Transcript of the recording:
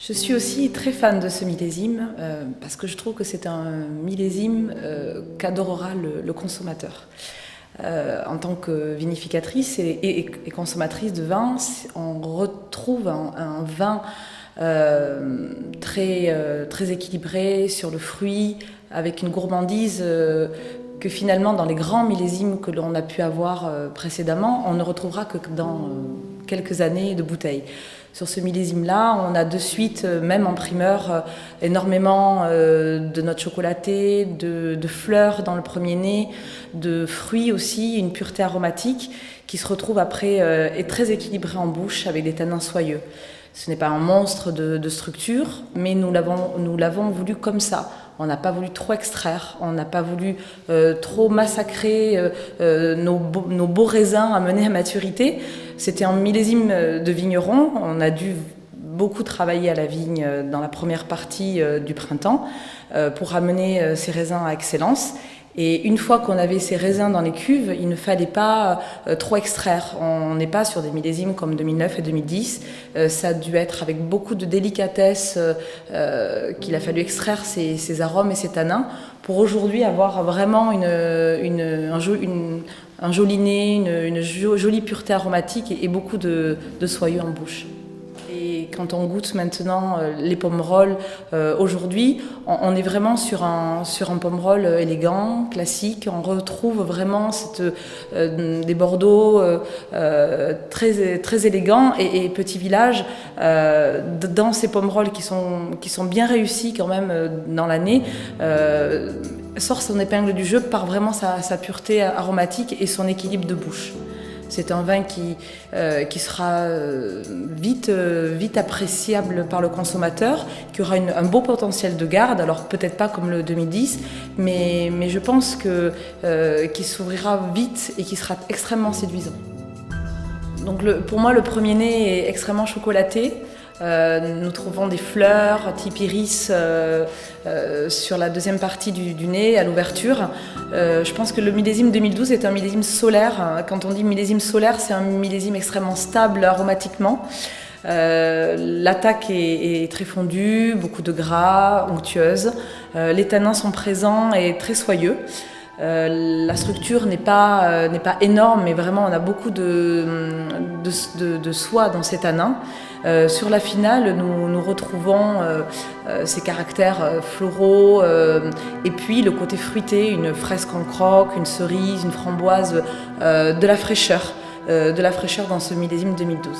Je suis aussi très fan de ce millésime parce que je trouve que c'est un millésime qu'adorera le consommateur. En tant que vinificatrice et consommatrice de vin, on retrouve un vin très équilibré sur le fruit, avec une gourmandise que finalement dans les grands millésimes que l'on a pu avoir précédemment, on ne retrouvera que dans quelques années de bouteille. Sur ce millésime-là, on a de suite, même en primeur, énormément de notes chocolatées, de fleurs dans le premier nez, de fruits aussi, une pureté aromatique qui se retrouve après est très équilibrée en bouche avec des tanins soyeux. Ce n'est pas un monstre de structure, mais nous l'avons voulu comme ça. On n'a pas voulu trop extraire, on n'a pas voulu trop massacrer nos beaux raisins amenés à maturité. C'était un millésime de vigneron. On a dû beaucoup travailler à la vigne dans la première partie du printemps pour amener ces raisins à excellence. Et une fois qu'on avait ces raisins dans les cuves, il ne fallait pas trop extraire. On n'est pas sur des millésimes comme 2009 et 2010. Ça a dû être avec beaucoup de délicatesse qu'il a fallu extraire ces arômes et ces tanins pour aujourd'hui avoir vraiment un joli nez, une jolie pureté aromatique et beaucoup de soyeux en bouche. Et quand on goûte maintenant les pommerolles aujourd'hui, on est vraiment sur un pommerol élégant, classique. On retrouve vraiment des Bordeaux très élégants et petits villages dans ces pommerolles qui sont bien réussis quand même dans l'année. Sort son épingle du jeu par vraiment sa pureté aromatique et son équilibre de bouche. C'est un vin qui sera vite appréciable par le consommateur, qui aura un beau potentiel de garde, alors peut-être pas comme le 2010, mais je pense qu'il s'ouvrira vite et qui sera extrêmement séduisant. Donc pour moi, le premier nez est extrêmement chocolaté. Nous trouvons des fleurs type iris sur la deuxième partie du nez, à l'ouverture. Je pense que le millésime 2012 est un millésime solaire. Quand on dit millésime solaire, c'est un millésime extrêmement stable aromatiquement. L'attaque est très fondue, beaucoup de gras, onctueuse. Les tanins sont présents et très soyeux. La structure n'est pas énorme, mais vraiment on a beaucoup de soie dans ces tanins. Sur la finale, nous retrouvons ces caractères floraux et puis le côté fruité, une fraise en croque, une cerise, une framboise, de la fraîcheur dans ce millésime 2012.